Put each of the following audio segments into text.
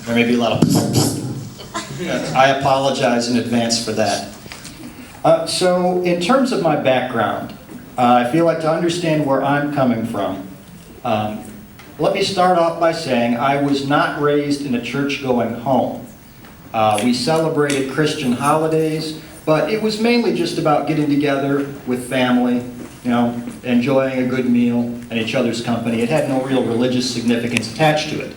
There may be a lot of I apologize in advance for that. So in terms of my background, I feel like to understand where I'm coming from, let me start off by saying I was not raised in a church-going home. We celebrated Christian holidays, but it was mainly just about getting together with family, enjoying a good meal and each other's company. It had no real religious significance attached to it.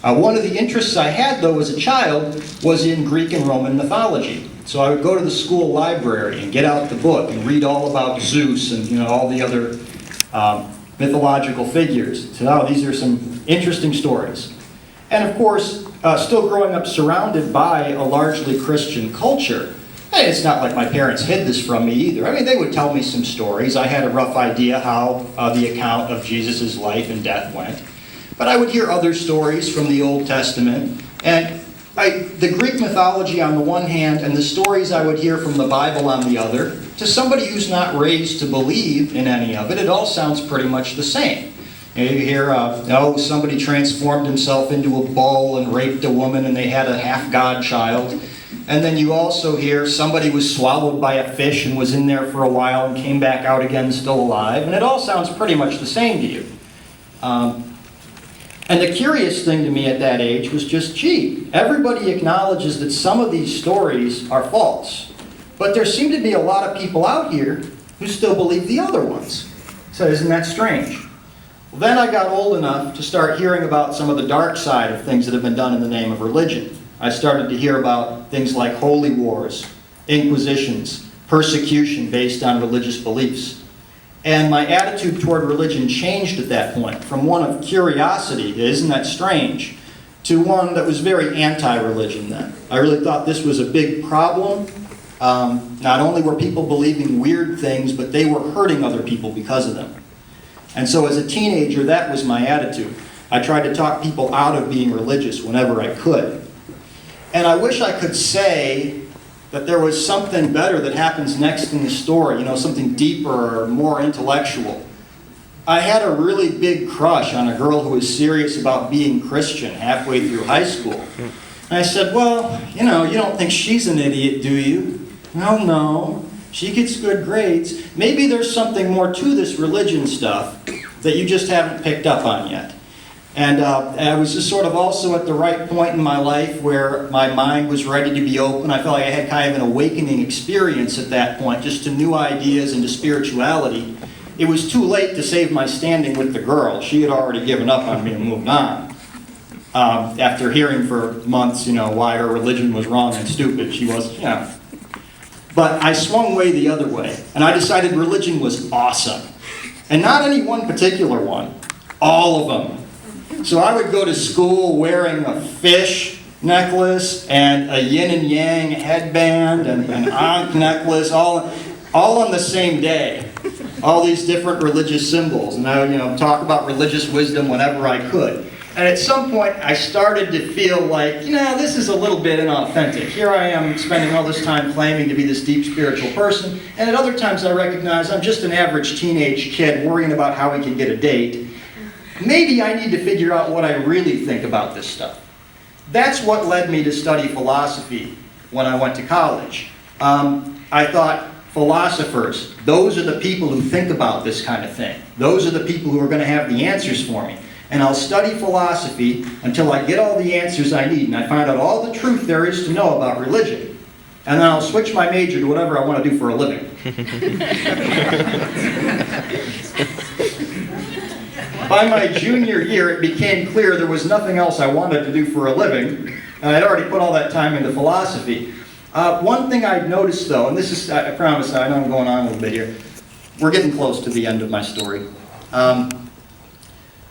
One of the interests I had, though, as a child was in Greek and Roman mythology. So I would go to the school library and get out the book and read all about Zeus and all the other mythological figures. So, these are some interesting stories. And of course, still growing up surrounded by a largely Christian culture, and it's not like my parents hid this from me either. I mean, they would tell me some stories. I had a rough idea how the account of Jesus' life and death went. But I would hear other stories from the Old Testament. And the Greek mythology on the one hand, and the stories I would hear from the Bible on the other, to somebody who's not raised to believe in any of it, it all sounds pretty much the same. You hear, somebody transformed himself into a bull and raped a woman and they had a half-god child. And then you also hear somebody was swallowed by a fish and was in there for a while and came back out again still alive. And it all sounds pretty much the same to you. And the curious thing to me at that age was just, everybody acknowledges that some of these stories are false. But there seem to be a lot of people out here who still believe the other ones. So isn't that strange? Well, then I got old enough to start hearing about some of the dark side of things that have been done in the name of religion. I started to hear about things like holy wars, inquisitions, persecution based on religious beliefs. And my attitude toward religion changed at that point, from one of curiosity, isn't that strange, to one that was very anti-religion then. I really thought this was a big problem. Not only were people believing weird things, but they were hurting other people because of them. And so as a teenager, that was my attitude. I tried to talk people out of being religious whenever I could. And I wish I could say that there was something better that happens next in the story, something deeper or more intellectual. I had a really big crush on a girl who was serious about being Christian halfway through high school. And I said, well, you don't think she's an idiot, do you? No. She gets good grades. Maybe there's something more to this religion stuff that you just haven't picked up on yet. And I was just sort of also at the right point in my life where my mind was ready to be open. I felt like I had kind of an awakening experience at that point, just to new ideas and to spirituality. It was too late to save my standing with the girl. She had already given up on me and moved on. After hearing for months, why her religion was wrong and stupid, she was, But I swung way the other way, and I decided religion was awesome. And not any one particular one, all of them. So I would go to school wearing a fish necklace and a yin and yang headband and an ankh necklace, all on the same day. All these different religious symbols. And I would, talk about religious wisdom whenever I could. And at some point, I started to feel like, this is a little bit inauthentic. Here I am spending all this time claiming to be this deep spiritual person. And at other times I recognize I'm just an average teenage kid worrying about how he can get a date. Maybe I need to figure out what I really think about this stuff. That's what led me to study philosophy when I went to college. I thought, philosophers, those are the people who think about this kind of thing. Those are the people who are going to have the answers for me. And I'll study philosophy until I get all the answers I need and I find out all the truth there is to know about religion. And then I'll switch my major to whatever I want to do for a living. By my junior year, it became clear there was nothing else I wanted to do for a living, and I'd already put all that time into philosophy. One thing I'd noticed, though, and this is, I promise, I know I'm going on a little bit here. We're getting close to the end of my story.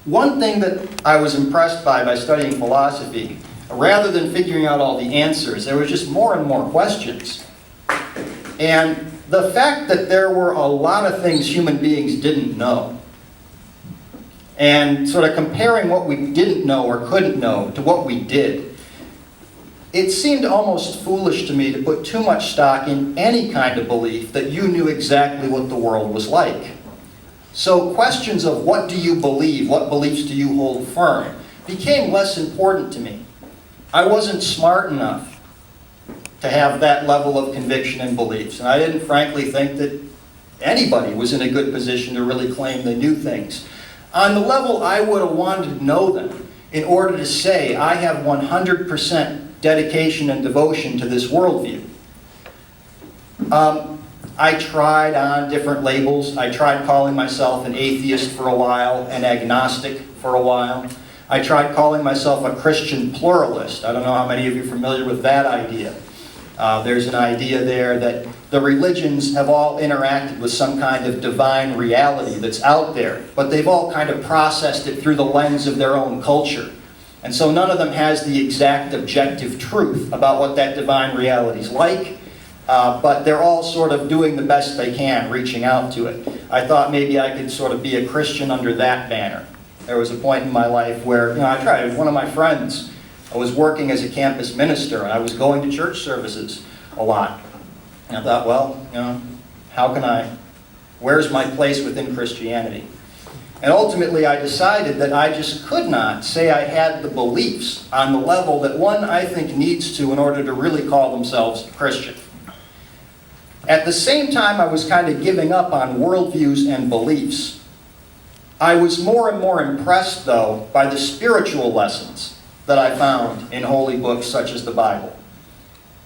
One thing that I was impressed by studying philosophy, rather than figuring out all the answers, there was just more and more questions. And the fact that there were a lot of things human beings didn't know, and sort of comparing what we didn't know or couldn't know to what we did, it seemed almost foolish to me to put too much stock in any kind of belief that you knew exactly what the world was like. So questions of what do you believe, what beliefs do you hold firm, became less important to me. I wasn't smart enough to have that level of conviction and beliefs. And I didn't frankly think that anybody was in a good position to really claim they knew things. On the level I would have wanted to know them in order to say I have 100% dedication and devotion to this worldview. I tried on different labels. I tried calling myself an atheist for a while, an agnostic for a while. I tried calling myself a Christian pluralist. I don't know how many of you are familiar with that idea. There's an idea there that the religions have all interacted with some kind of divine reality that's out there, but they've all kind of processed it through the lens of their own culture. And so none of them has the exact objective truth about what that divine reality is like, but they're all sort of doing the best they can, reaching out to it. I thought maybe I could sort of be a Christian under that banner. There was a point in my life where, I tried. One of my friends, I was working as a campus minister, and I was going to church services a lot. And I thought, well, where's my place within Christianity? And ultimately I decided that I just could not say I had the beliefs on the level that one, I think, needs to in order to really call themselves Christian. At the same time I was kind of giving up on worldviews and beliefs, I was more and more impressed, though, by the spiritual lessons that I found in holy books such as the Bible.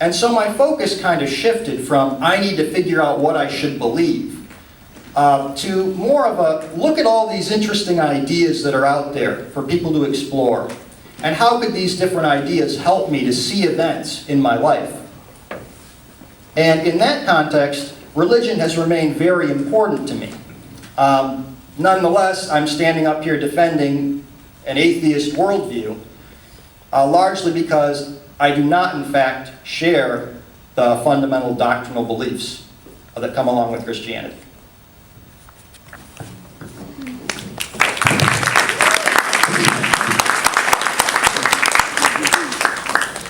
And so my focus kind of shifted from, I need to figure out what I should believe, to more of a, look at all these interesting ideas that are out there for people to explore. And how could these different ideas help me to see events in my life? And in that context, religion has remained very important to me. Nonetheless, I'm standing up here defending an atheist worldview, largely because I do not, in fact, share the fundamental doctrinal beliefs that come along with Christianity.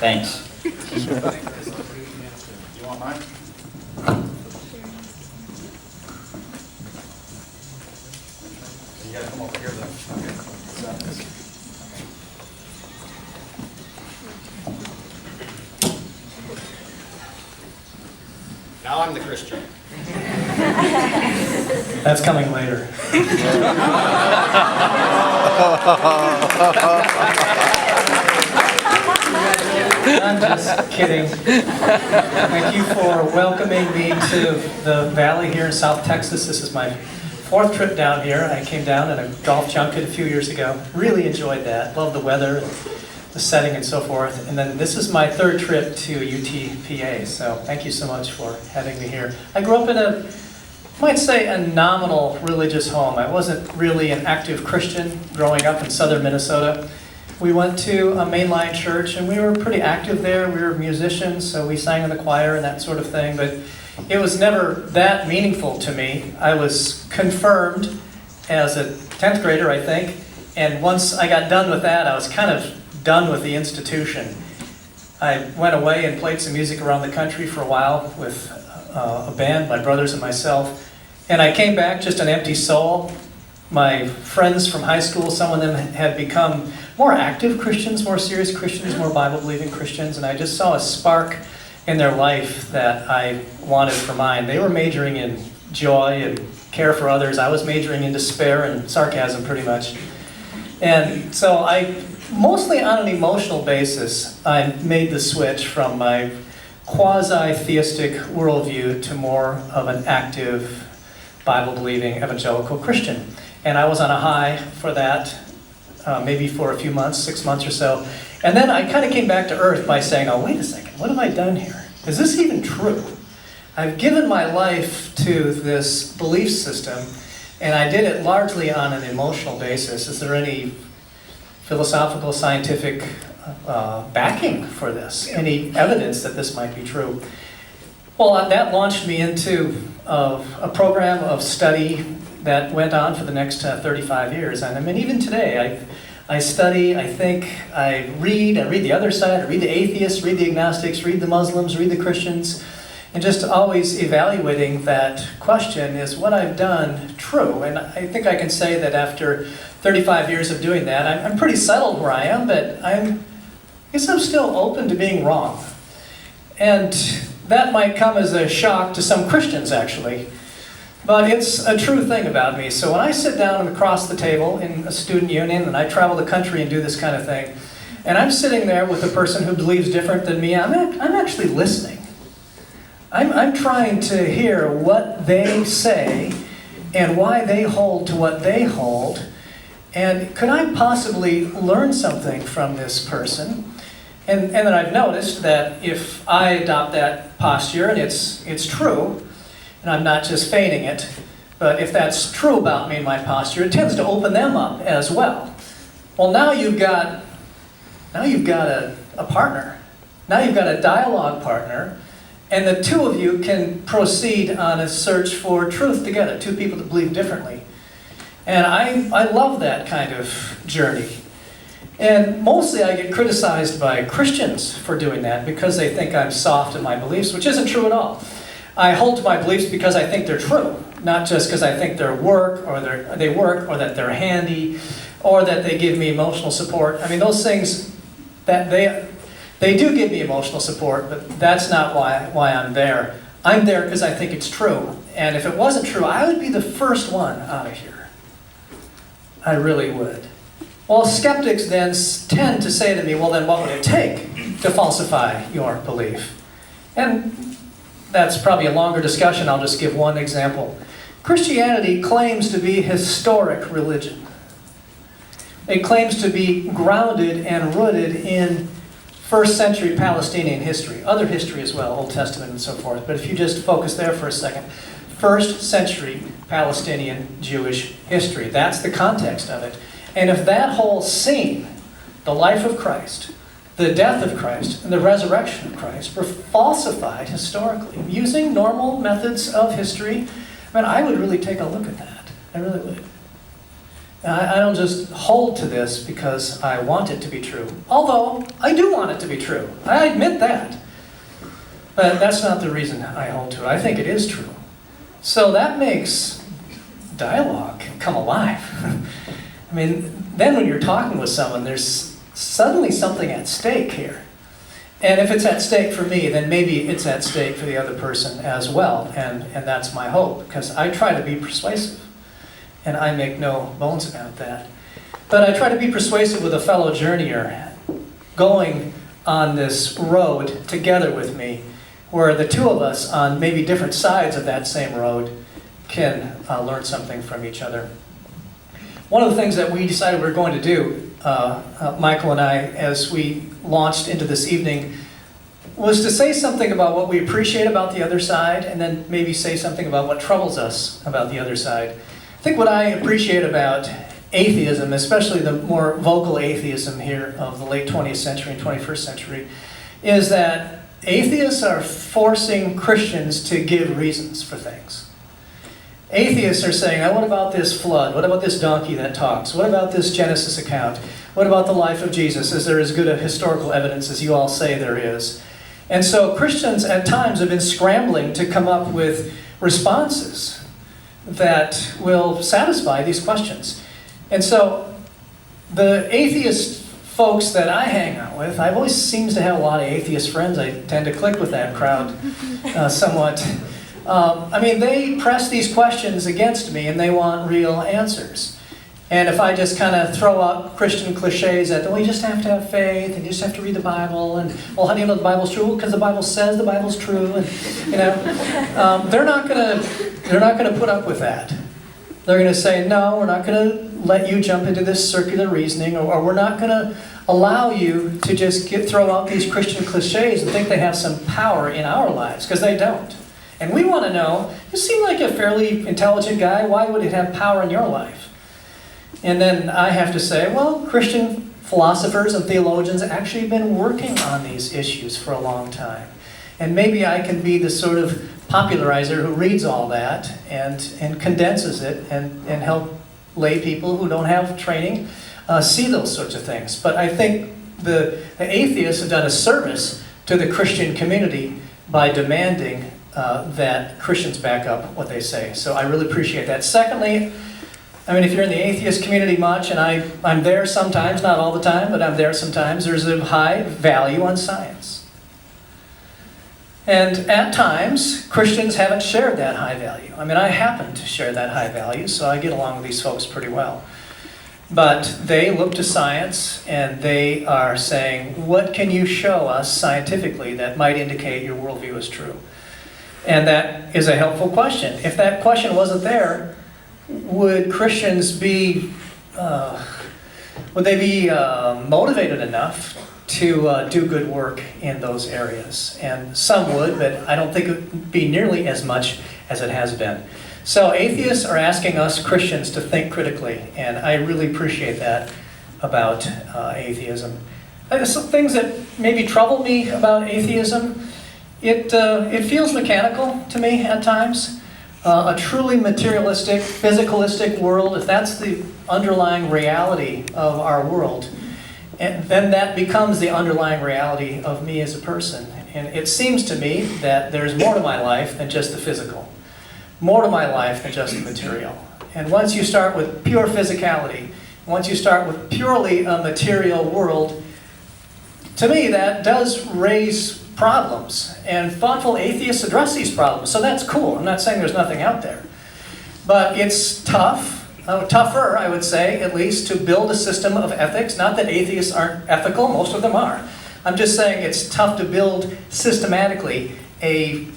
Thanks. You want mine? You gotta come over here though. Okay. Now I'm the Christian. That's coming later. I'm just kidding. Thank you for welcoming me to the valley here in South Texas. This is my fourth trip down here. I came down in a golf junket a few years ago. Really enjoyed that. Love the weather, the setting, and so forth. And then this is my third trip to UTPA. So thank you so much for having me here. I grew up in a, might say, a nominal religious home. I wasn't really an active Christian growing up in southern Minnesota. We went to a mainline church, and we were pretty active there. We were musicians, so we sang in the choir and that sort of thing, but it was never that meaningful to me. I was confirmed as a 10th grader, I think, and once I got done with that, I was kind of done with the institution. I went away and played some music around the country for a while with a band, my brothers and myself, and I came back just an empty soul. My friends from high school, some of them had become more active Christians, more serious Christians, more Bible-believing Christians, and I just saw a spark in their life that I wanted for mine. They were majoring in joy and care for others. I was majoring in despair and sarcasm, pretty much. And so I, mostly on an emotional basis, I made the switch from my quasi-theistic worldview to more of an active, Bible-believing evangelical Christian. And I was on a high for that, maybe for a few months, 6 months or so. And then I kind of came back to earth by saying, oh, wait a second, what have I done here? Is this even true? I've given my life to this belief system, and I did it largely on an emotional basis. Is there any philosophical, scientific backing for this? Any evidence that this might be true? Well, that launched me into a program of study that went on for the next 35 years. And I mean, even today, I study, I think, I read the other side, I read the atheists, read the agnostics, read the Muslims, read the Christians, and just always evaluating that question, is what I've done true? And I think I can say that after 35 years of doing that, I'm pretty settled where I am, but I'm guess I'm still open to being wrong. And that might come as a shock to some Christians, actually. But it's a true thing about me. So when I sit down across the table in a student union, and I travel the country and do this kind of thing, and I'm sitting there with a person who believes different than me, I'm actually listening. I'm trying to hear what they say and why they hold to what they hold. And could I possibly learn something from this person? And then I've noticed that if I adopt that posture, and it's true, and I'm not just feigning it, but if that's true about me and my posture, it tends to open them up as well. Well, now you've got a partner. Now you've got a dialogue partner, and the two of you can proceed on a search for truth together, two people that believe differently. And I love that kind of journey. And mostly I get criticized by Christians for doing that because they think I'm soft in my beliefs, which isn't true at all. I hold to my beliefs because I think they're true, not just because I think they work, or that they're handy, or that they give me emotional support. I mean, those things, that they do give me emotional support, but that's not why I'm there. I'm there because I think it's true. And if it wasn't true, I would be the first one out of here. I really would. Well, skeptics then tend to say to me, well, then what would it take to falsify your belief? And that's probably a longer discussion. I'll just give one example. Christianity claims to be historic religion. It claims to be grounded and rooted in first century Palestinian history, other history as well, Old Testament and so forth. But if you just focus there for a second, first century Palestinian Jewish history. That's the context of it. And if that whole scene, the life of Christ, the death of Christ, and the resurrection of Christ were falsified historically using normal methods of history, I would really take a look at that. I really would. I don't just hold to this because I want it to be true. Although, I do want it to be true. I admit that. But that's not the reason I hold to it. I think it is true. So that makes dialogue come alive. I mean, then when you're talking with someone, there's suddenly something at stake here. And if it's at stake for me, then maybe it's at stake for the other person as well. And that's my hope, because I try to be persuasive. And I make no bones about that. But I try to be persuasive with a fellow journeyer going on this road together with me, where the two of us on maybe different sides of that same road can learn something from each other. One of the things that we decided we were going to do, Michael and I, as we launched into this evening, was to say something about what we appreciate about the other side, and then maybe say something about what troubles us about the other side. I think what I appreciate about atheism, especially the more vocal atheism here of the late 20th century and 21st century, is that atheists are forcing Christians to give reasons for things. Atheists are saying, what about this flood? What about this donkey that talks? What about this Genesis account? What about the life of Jesus? Is there as good a historical evidence as you all say there is? And so Christians at times have been scrambling to come up with responses that will satisfy these questions. And so the atheist folks that I hang out with, I've always seems to have a lot of atheist friends. I tend to click with that crowd somewhat. They press these questions against me and they want real answers. And if I just kind of throw out Christian cliches that, you just have to have faith, and you just have to read the Bible, and, how do you know the Bible's true? Because the Bible says the Bible's true, and, they're not going to put up with that. They're going to say, no, we're not going to let you jump into this circular reasoning, or we're not going to allow you to just throw out these Christian cliches and think they have some power in our lives, because they don't. And we want to know, you seem like a fairly intelligent guy, why would it have power in your life? And then I have to say, Christian philosophers and theologians have actually been working on these issues for a long time. And maybe I can be the sort of popularizer who reads all that and condenses it and help lay people who don't have training see those sorts of things. But I think the atheists have done a service to the Christian community by demanding that Christians back up what they say. So I really appreciate that. Secondly, I mean, if you're in the atheist community much, and I'm there sometimes, not all the time, but I'm there sometimes, there's a high value on science. And at times, Christians haven't shared that high value. I mean, I happen to share that high value, so I get along with these folks pretty well. But they look to science, and they are saying, what can you show us scientifically that might indicate your worldview is true? And that is a helpful question. If that question wasn't there, would Christians be, would they be motivated enough to do good work in those areas? And some would, but I don't think it would be nearly as much as it has been. So atheists are asking us Christians to think critically, and I really appreciate that about atheism. Some things that maybe trouble me about atheism, it feels mechanical to me at times. A truly materialistic, physicalistic world, if that's the underlying reality of our world, and then that becomes the underlying reality of me as a person. And it seems to me that there's more to my life than just the physical, more to my life than just the material. And once you start with pure physicality, once you start with purely a material world, to me that does raise problems. And thoughtful atheists address these problems, so that's cool. I'm not saying there's nothing out there. But it's tougher, I would say, at least, to build a system of ethics. Not that atheists aren't ethical, most of them are. I'm just saying it's tough to build systematically an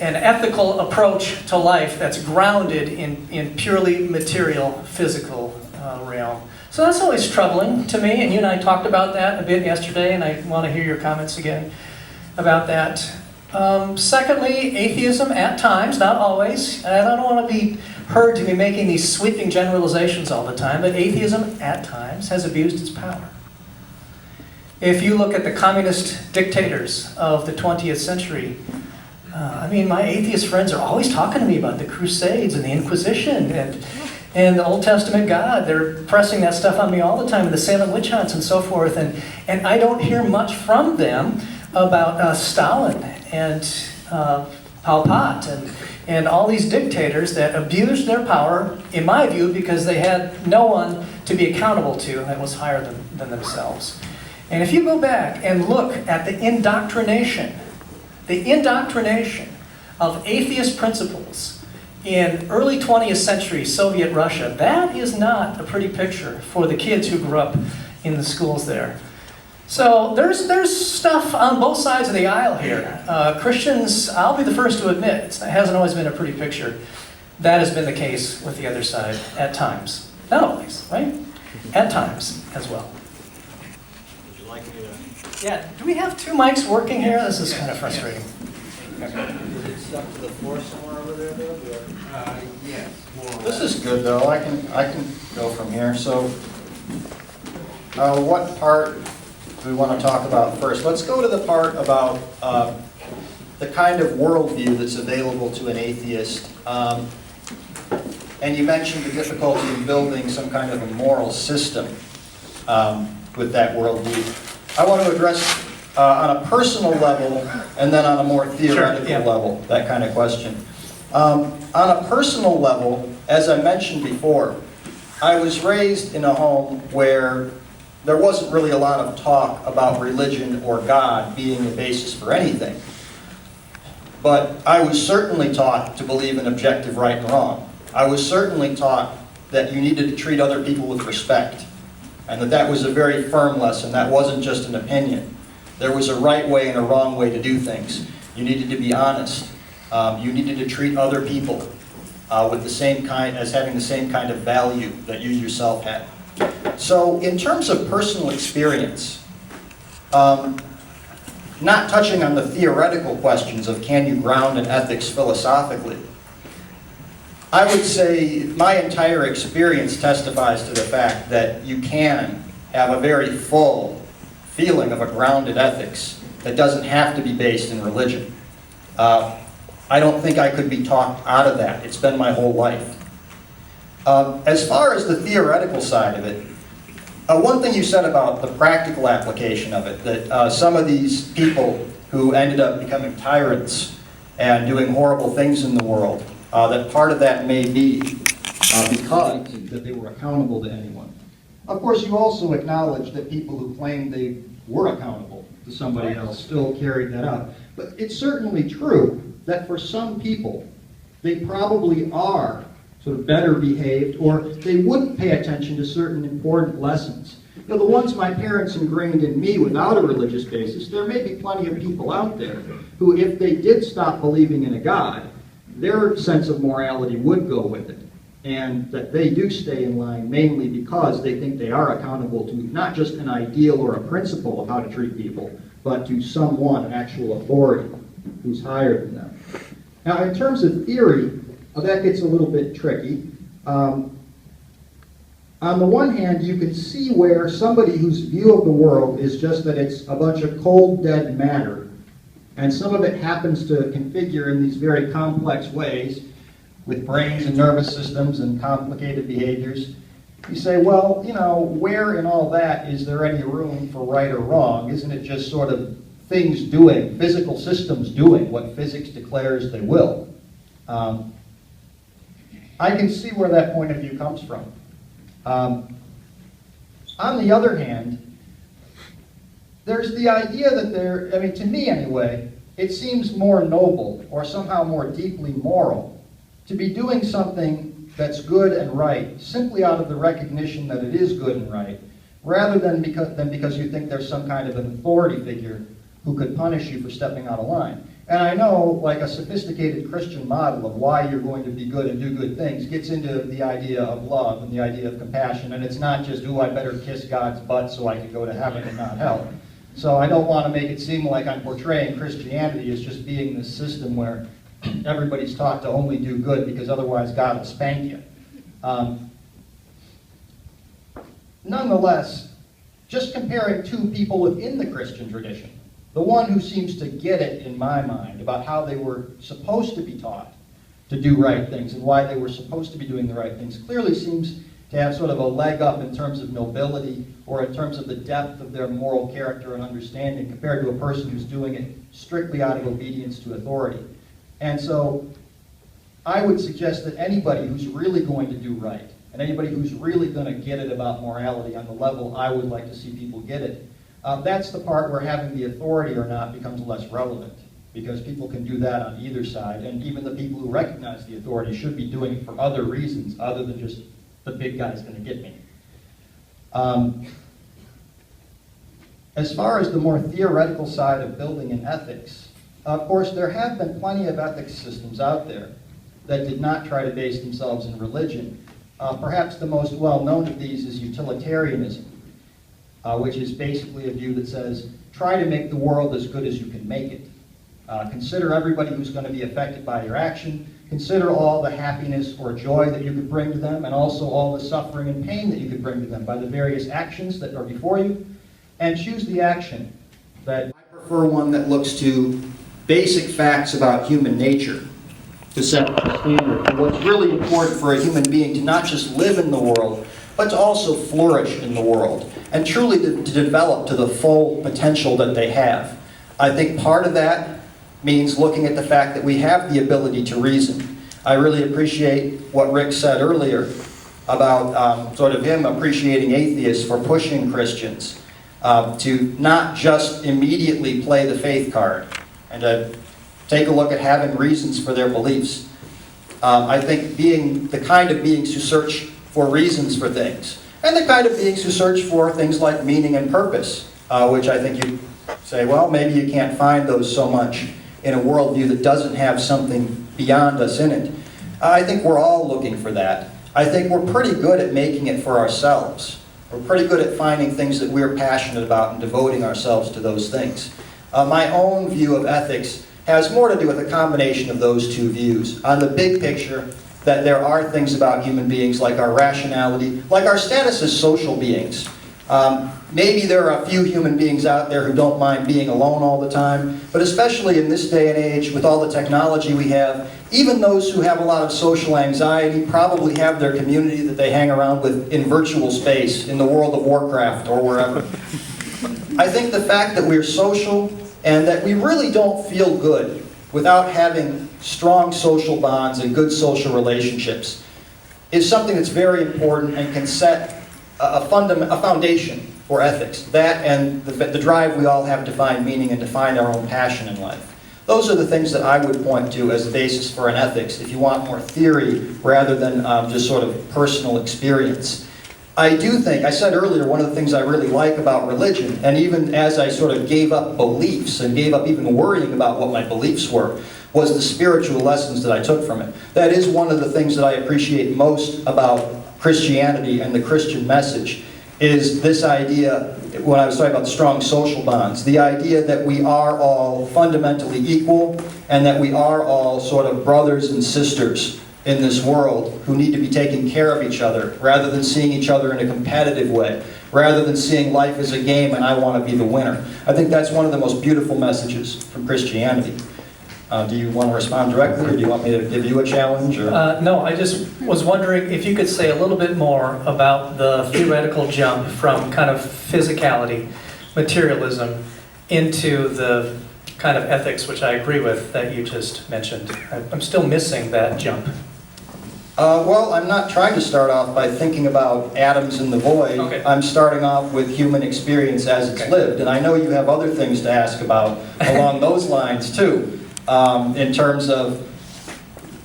ethical approach to life that's grounded in purely material, physical realm. So that's always troubling to me, and you and I talked about that a bit yesterday, and I want to hear your comments again about that. Secondly, atheism at times, not always, and I don't want to be heard to be making these sweeping generalizations all the time, but atheism at times has abused its power. If you look at the communist dictators of the 20th century, I mean, my atheist friends are always talking to me about the Crusades and the Inquisition and the Old Testament God. They're pressing that stuff on me all the time, and the Salem witch hunts and so forth. And I don't hear much from them about Stalin and Pol Pot and all these dictators that abused their power, in my view, because they had no one to be accountable to that was higher than themselves. And if you go back and look at the indoctrination of atheist principles in early 20th century Soviet Russia, that is not a pretty picture for the kids who grew up in the schools there. So there's stuff on both sides of the aisle here. Christians, I'll be the first to admit, it hasn't always been a pretty picture. That has been the case with the other side at times. Not always, right? At times as well. Would you like me to? Yeah, do we have two mics working here? This is kind of frustrating. Is it stuck to the floor somewhere over there, though? Yes. This is good, though. I can go from here. So, what part do we want to talk about first? Let's go to the part about the kind of worldview that's available to an atheist. And you mentioned the difficulty in building some kind of a moral system with that worldview. I want to address on a personal level and then on a more theoretical level, that kind of question. On a personal level, as I mentioned before, I was raised in a home where there wasn't really a lot of talk about religion or God being the basis for anything. But I was certainly taught to believe in objective right and wrong. I was certainly taught that you needed to treat other people with respect, and that was a very firm lesson. That wasn't just an opinion. There was a right way and a wrong way to do things. You needed to be honest. You needed to treat other people with the same kind, as having the same kind of value that you yourself had. So in terms of personal experience, not touching on the theoretical questions of can you ground an ethics philosophically, I would say my entire experience testifies to the fact that you can have a very full feeling of a grounded ethics that doesn't have to be based in religion. I don't think I could be talked out of that. It's been my whole life. As far as the theoretical side of it, one thing you said about the practical application of it, that some of these people who ended up becoming tyrants and doing horrible things in the world, that part of that may be because that they were accountable to anyone. Of course, you also acknowledge that people who claimed they were accountable to somebody else still carried that out. But it's certainly true that for some people, they probably are sort of better behaved, or they wouldn't pay attention to certain important lessons. You know, the ones my parents ingrained in me without a religious basis, there may be plenty of people out there who, if they did stop believing in a God, their sense of morality would go with it. And that they do stay in line mainly because they think they are accountable to not just an ideal or a principle of how to treat people, but to someone, an actual authority, who's higher than them. Now, in terms of theory, that gets a little bit tricky. On the one hand, you can see where somebody whose view of the world is just that it's a bunch of cold, dead matter, and some of it happens to configure in these very complex ways, with brains and nervous systems and complicated behaviors. You say, well, you know, where in all that is there any room for right or wrong? Isn't it just sort of things doing, physical systems doing what physics declares they will? I can see where that point of view comes from. On the other hand, there's the idea that there, I mean, to me anyway, it seems more noble or somehow more deeply moral to be doing something that's good and right simply out of the recognition that it is good and right, rather than because you think there's some kind of an authority figure who could punish you for stepping out of line. And I know, like, a sophisticated Christian model of why you're going to be good and do good things gets into the idea of love and the idea of compassion, and it's not just, ooh, I better kiss God's butt so I can go to heaven and not hell. So I don't want to make it seem like I'm portraying Christianity as just being this system where everybody's taught to only do good because otherwise God will spank you. Nonetheless, just comparing two people within the Christian tradition, the one who seems to get it, in my mind, about how they were supposed to be taught to do right things and why they were supposed to be doing the right things, clearly seems to have sort of a leg up in terms of nobility or in terms of the depth of their moral character and understanding compared to a person who's doing it strictly out of obedience to authority. And so I would suggest that anybody who's really going to do right and anybody who's really going to get it about morality on the level I would like to see people get it, that's the part where having the authority or not becomes less relevant, because people can do that on either side, and even the people who recognize the authority should be doing it for other reasons other than just the big guy's going to get me. As far as the more theoretical side of building in ethics, of course there have been plenty of ethics systems out there that did not try to base themselves in religion. Perhaps the most well-known of these is utilitarianism, which is basically a view that says, try to make the world as good as you can make it. Consider everybody who's going to be affected by your action. Consider all the happiness or joy that you could bring to them, and also all the suffering and pain that you could bring to them by the various actions that are before you, and choose the action that... I prefer one that looks to basic facts about human nature to set the standard for what's really important for a human being to not just live in the world, but to also flourish in the world, and truly to develop to the full potential that they have. I think part of that means looking at the fact that we have the ability to reason. I really appreciate what Rick said earlier about sort of him appreciating atheists for pushing Christians to not just immediately play the faith card and to take a look at having reasons for their beliefs. I think being the kind of beings who search for reasons for things, and the kind of beings who search for things like meaning and purpose, which I think you say, well, maybe you can't find those so much in a worldview that doesn't have something beyond us in it. I think we're all looking for that. I think we're pretty good at making it for ourselves. We're pretty good at finding things that we're passionate about and devoting ourselves to those things. My own view of ethics has more to do with a combination of those two views. On the big picture, that there are things about human beings like our rationality, like our status as social beings. Maybe there are a few human beings out there who don't mind being alone all the time, but especially in this day and age, with all the technology we have, even those who have a lot of social anxiety probably have their community that they hang around with in virtual space, in the World of Warcraft or wherever. I think the fact that we're social and that we really don't feel good without having strong social bonds and good social relationships is something that's very important and can set a foundation for ethics. That and the drive we all have to find meaning and to find our own passion in life. Those are the things that I would point to as the basis for an ethics, if you want more theory rather than just sort of personal experience. I do think, I said earlier, one of the things I really like about religion, and even as I sort of gave up beliefs and gave up even worrying about what my beliefs were, was the spiritual lessons that I took from it. That is one of the things that I appreciate most about Christianity and the Christian message, is this idea, when I was talking about strong social bonds, the idea that we are all fundamentally equal and that we are all sort of brothers and sisters in this world who need to be taking care of each other rather than seeing each other in a competitive way, rather than seeing life as a game and I want to be the winner. I think that's one of the most beautiful messages from Christianity. Do you want to respond directly, or do you want me to give you a challenge? Or? No, I just was wondering if you could say a little bit more about the theoretical jump from kind of physicality, materialism, into the kind of ethics, which I agree with, that you just mentioned. I'm still missing that jump. Well, I'm not trying to start off by thinking about atoms in the void. Okay. I'm starting off with human experience as it's lived. And I know you have other things to ask about along those lines, too. In terms of,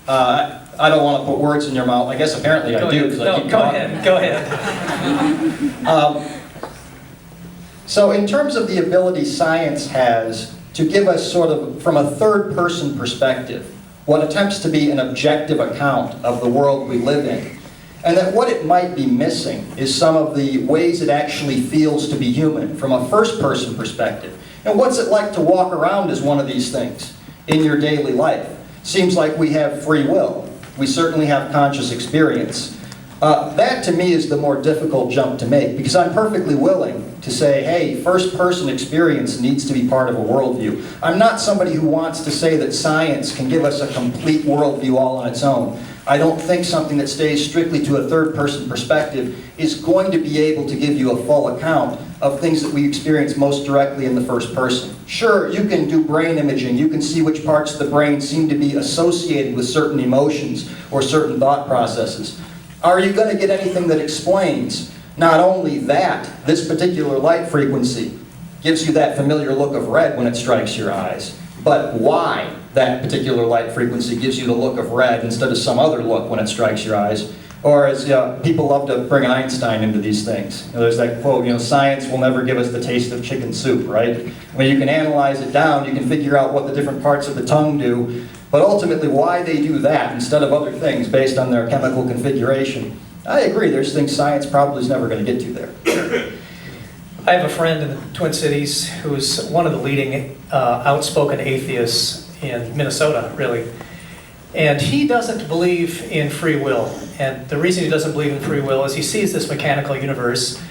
I don't want to put words in your mouth. I guess apparently I do, because I keep talking. Go ahead. So in terms of the ability science has to give us sort of, from a third-person perspective, what attempts to be an objective account of the world we live in, and that what it might be missing is some of the ways it actually feels to be human from a first-person perspective. And what's it like to walk around as one of these things in your daily life? Seems like we have free will. We certainly have conscious experience. That to me is the more difficult jump to make, because I'm perfectly willing to say, hey, first-person experience needs to be part of a worldview. I'm not somebody who wants to say that science can give us a complete worldview all on its own. I don't think something that stays strictly to a third-person perspective is going to be able to give you a full account of things that we experience most directly in the first person. Sure, you can do brain imaging. You can see which parts of the brain seem to be associated with certain emotions or certain thought processes. Are you going to get anything that explains not only that this particular light frequency gives you that familiar look of red when it strikes your eyes, but why that particular light frequency gives you the look of red instead of some other look when it strikes your eyes? Or as people love to bring Einstein into these things. There's that quote, science will never give us the taste of chicken soup, right? When you can analyze it down, you can figure out what the different parts of the tongue do, but ultimately why they do that instead of other things based on their chemical configuration. I agree, there's things science probably is never going to get to there. I have a friend in the Twin Cities who's one of the leading outspoken atheists in Minnesota, really. And he doesn't believe in free will. And the reason he doesn't believe in free will is he sees this mechanical universe,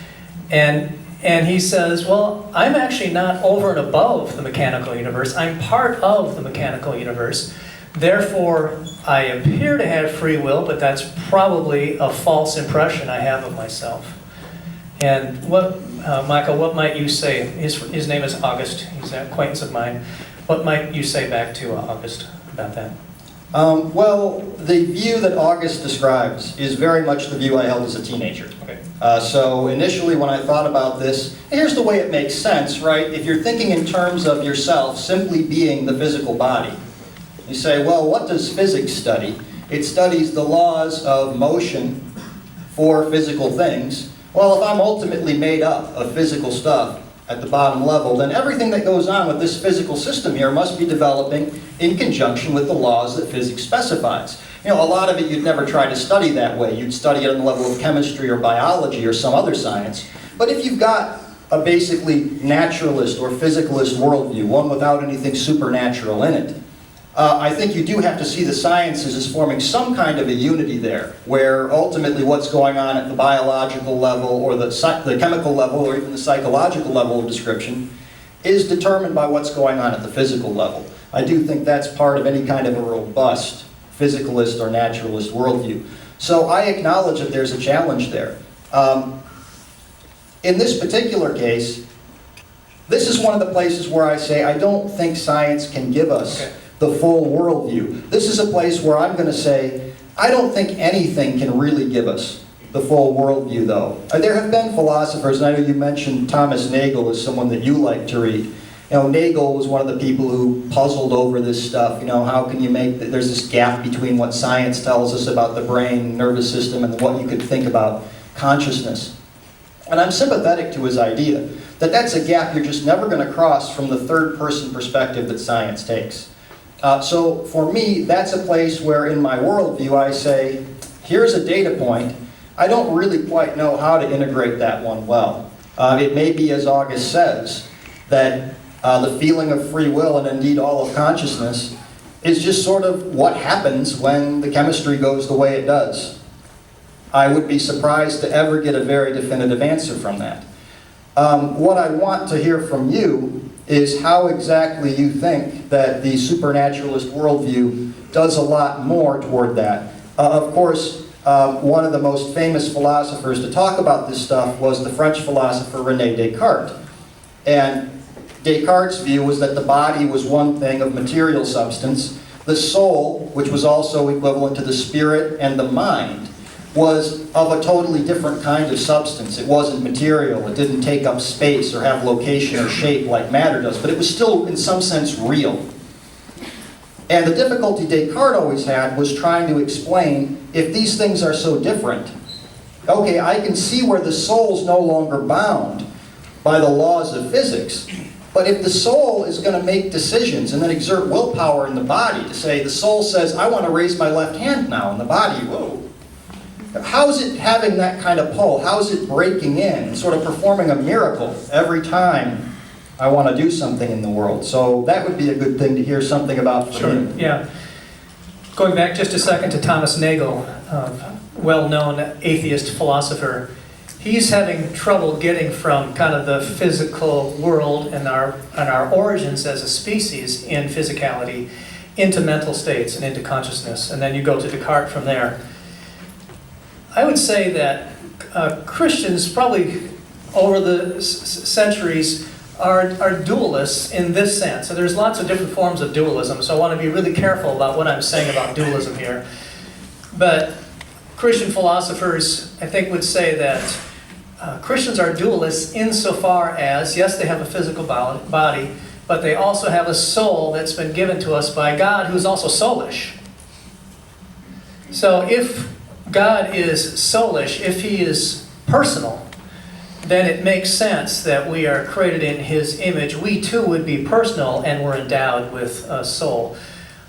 and he says, well, I'm actually not over and above the mechanical universe. I'm part of the mechanical universe. Therefore, I appear to have free will, but that's probably a false impression I have of myself. And Michael, what might you say? His name is August. He's an acquaintance of mine. What might you say back to August about that? Well, the view that August describes is very much the view I held as a teenager. Okay. So initially when I thought about this, here's the way it makes sense, right? If you're thinking in terms of yourself simply being the physical body, you say, well, what does physics study? It studies the laws of motion for physical things. Well, if I'm ultimately made up of physical stuff at the bottom level, then everything that goes on with this physical system here must be developing in conjunction with the laws that physics specifies. A lot of it you'd never try to study that way. You'd study it on the level of chemistry or biology or some other science. But if you've got a basically naturalist or physicalist worldview, one without anything supernatural in it, I think you do have to see the sciences as forming some kind of a unity there, where ultimately what's going on at the biological level or the chemical level or even the psychological level of description is determined by what's going on at the physical level. I do think that's part of any kind of a robust physicalist or naturalist worldview. So I acknowledge that there's a challenge there. In this particular case, this is one of the places where I say I don't think science can give us the full worldview. This is a place where I'm going to say I don't think anything can really give us the full worldview, though. There have been philosophers, and I know you mentioned Thomas Nagel as someone that you like to read. Nagel was one of the people who puzzled over this stuff. How can you make there's this gap between what science tells us about the brain, nervous system, and what you could think about consciousness. And I'm sympathetic to his idea that that's a gap you're just never going to cross from the third-person perspective that science takes. So for me, that's a place where in my worldview I say, here's a data point. I don't really quite know how to integrate that one well. It may be, as August says, that the feeling of free will and indeed all of consciousness is just sort of what happens when the chemistry goes the way it does. I would be surprised to ever get a very definitive answer from that. What I want to hear from you is how exactly you think that the supernaturalist worldview does a lot more toward that. Of course, one of the most famous philosophers to talk about this stuff was the French philosopher René Descartes. And Descartes' view was that the body was one thing of material substance. The soul, which was also equivalent to the spirit and the mind, was of a totally different kind of substance. It wasn't material. It didn't take up space or have location or shape like matter does, but it was still, in some sense, real. And the difficulty Descartes always had was trying to explain, if these things are so different, okay, I can see where the soul's no longer bound by the laws of physics, but if the soul is going to make decisions and then exert willpower in the body to say, the soul says, I want to raise my left hand now, and the body, whoa. How is it having that kind of pull? How is it breaking in and sort of performing a miracle every time I want to do something in the world? So that would be a good thing to hear something about. Sure, yeah. Going back just a second to Thomas Nagel, well-known atheist philosopher, he's having trouble getting from kind of the physical world and our origins as a species in physicality into mental states and into consciousness. And then you go to Descartes from there. I would say that Christians probably over the centuries are dualists in this sense. So there's lots of different forms of dualism, so I want to be really careful about what I'm saying about dualism here. But Christian philosophers, I think, would say that Christians are dualists insofar as, yes, they have a physical body, but they also have a soul that's been given to us by God, who's also soulish. So if God is soulish, if He is personal, then it makes sense that we are created in His image. We too would be personal, and we're endowed with a soul.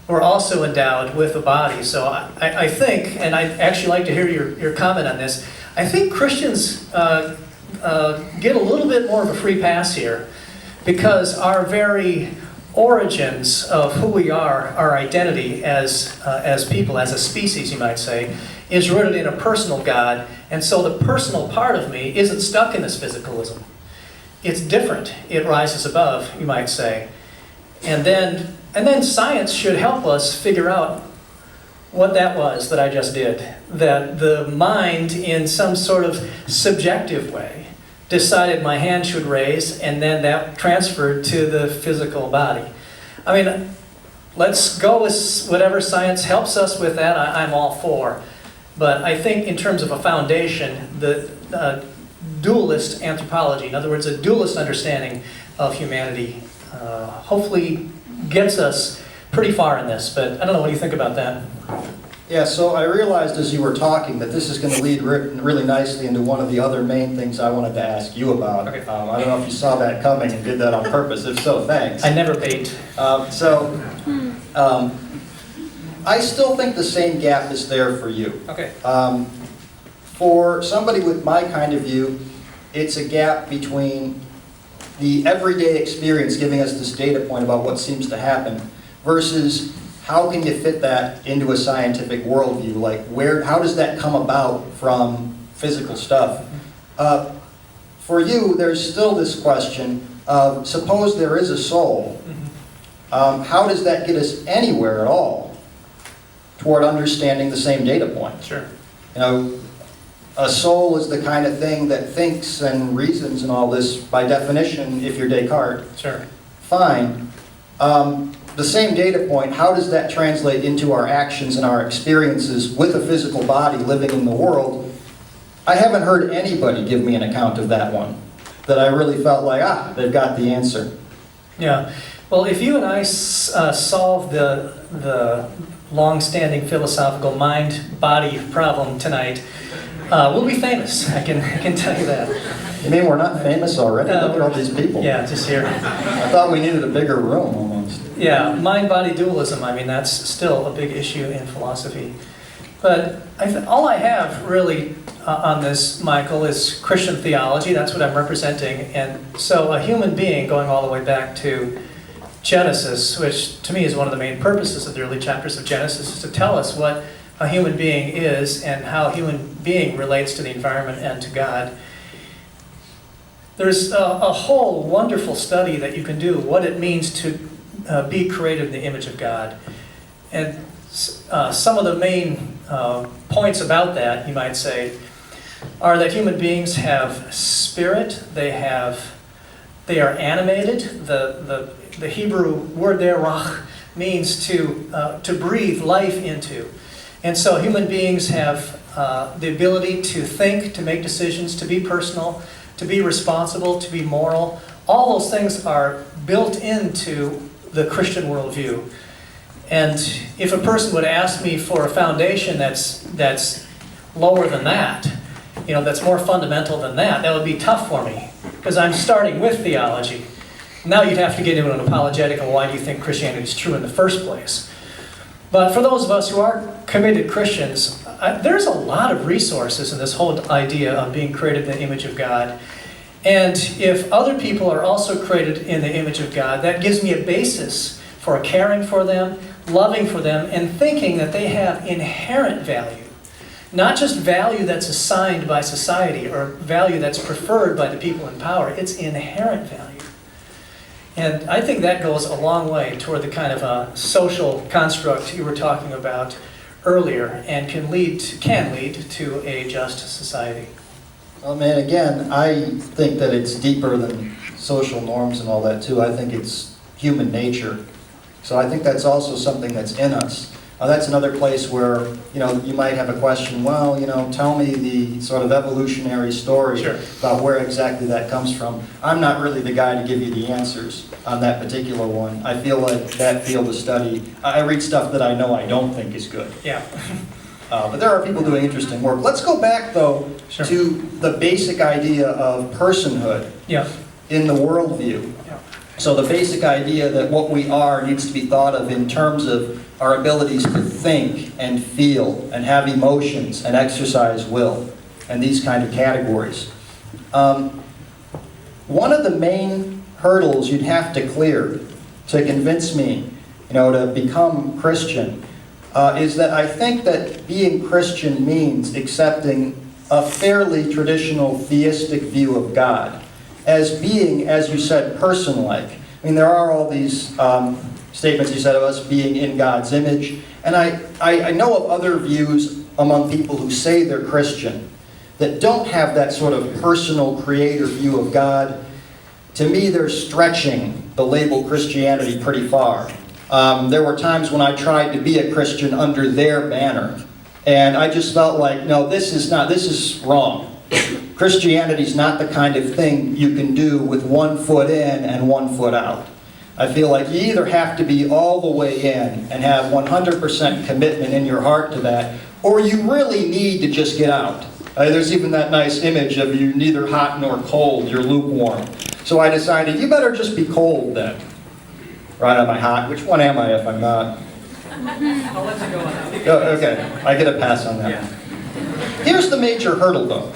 We're also endowed with a body. So I think, and I'd actually like to hear your comment on this, I think Christians get a little bit more of a free pass here, because our very origins of who we are, our identity as people, as a species, you might say, is rooted in a personal God, and so the personal part of me isn't stuck in this physicalism. It's different. It rises above, you might say. And then science should help us figure out what that was that I just did. That the mind, in some sort of subjective way, decided my hand should raise, and then that transferred to the physical body. I mean, let's go with whatever science helps us with that. I'm all for. But I think in terms of a foundation, the dualist anthropology, in other words, a dualist understanding of humanity, hopefully gets us pretty far in this. But I don't know, what do you think about that? Yeah, so I realized as you were talking that this is going to lead really nicely into one of the other main things I wanted to ask you about. Okay. I don't know if you saw that coming and did that on purpose. If so, thanks. I never bait. I still think the same gap is there for you. Okay. For somebody with my kind of view, it's a gap between the everyday experience giving us this data point about what seems to happen versus how can you fit that into a scientific worldview? Like, how does that come about from physical stuff? For you, there's still this question of, suppose there is a soul, how does that get us anywhere at all toward understanding the same data point? Sure. You know, a soul is the kind of thing that thinks and reasons and all this, by definition, if you're Descartes. Sure. Fine. the same data point, how does that translate into our actions and our experiences with a physical body living in the world? I haven't heard anybody give me an account of that one that I really felt like, they've got the answer. Yeah. Well, if you and I solve the long-standing philosophical mind-body problem tonight, we'll be famous. I can tell you that. You mean we're not famous already? Look at all these people. Yeah, just here. I thought we needed a bigger room almost. Yeah, mind-body dualism, I mean, that's still a big issue in philosophy. But all I have really on this, Michael, is Christian theology. That's what I'm representing. And so a human being, going all the way back to Genesis, which to me is one of the main purposes of the early chapters of Genesis, is to tell us what a human being is and how a human being relates to the environment and to God. There's a whole wonderful study that you can do, what it means to be created in the image of God. And some of the main points about that, you might say, are that human beings have spirit, they are animated. The Hebrew word there, rach, means to breathe life into. And so human beings have the ability to think, to make decisions, to be personal, to be responsible, to be moral. All those things are built into the Christian worldview. And if a person would ask me for a foundation that's lower than that, that's more fundamental than that would be tough for me, because I'm starting with theology. Now you'd have to get into an apologetic on why do you think Christianity is true in the first place. But for those of us who are committed Christians, there's a lot of resources in this whole idea of being created in the image of God. And if other people are also created in the image of God, that gives me a basis for caring for them, loving for them, and thinking that they have inherent value. Not just value that's assigned by society or value that's preferred by the people in power. It's inherent value. And I think that goes a long way toward the kind of a social construct you were talking about earlier, and can lead to a just society. Well, man, again, I think that it's deeper than social norms and all that too. I think it's human nature. So I think that's also something that's in us. That's another place where, you might have a question, well, tell me the sort of evolutionary story Sure. about where exactly that comes from. I'm not really the guy to give you the answers on that particular one. I feel like that field of study, I read stuff that I know I don't think is good. Yeah. But there are people doing interesting work. Let's go back, though, Sure. to the basic idea of personhood Yeah. in the worldview. Yeah. So the basic idea that what we are needs to be thought of in terms of our abilities to think and feel and have emotions and exercise will and these kind of categories. One of the main hurdles you'd have to clear to convince me, to become Christian is that I think that being Christian means accepting a fairly traditional theistic view of God as being, as you said, person-like. I mean, there are all these statements you said of us being in God's image, and I know of other views among people who say they're Christian that don't have that sort of personal creator view of God. To me, they're stretching the label Christianity pretty far. There were times when I tried to be a Christian under their banner, and I just felt like, no, this is wrong. Christianity's not the kind of thing you can do with 1 foot in and 1 foot out. I feel like you either have to be all the way in and have 100% commitment in your heart to that, or you really need to just get out. There's even that nice image of you neither hot nor cold, you're lukewarm. So I decided, you better just be cold then. Right, am I hot? Which one am I if I'm not? I'll let you go on that. Oh, okay, I get a pass on that. Yeah. Here's the major hurdle, though.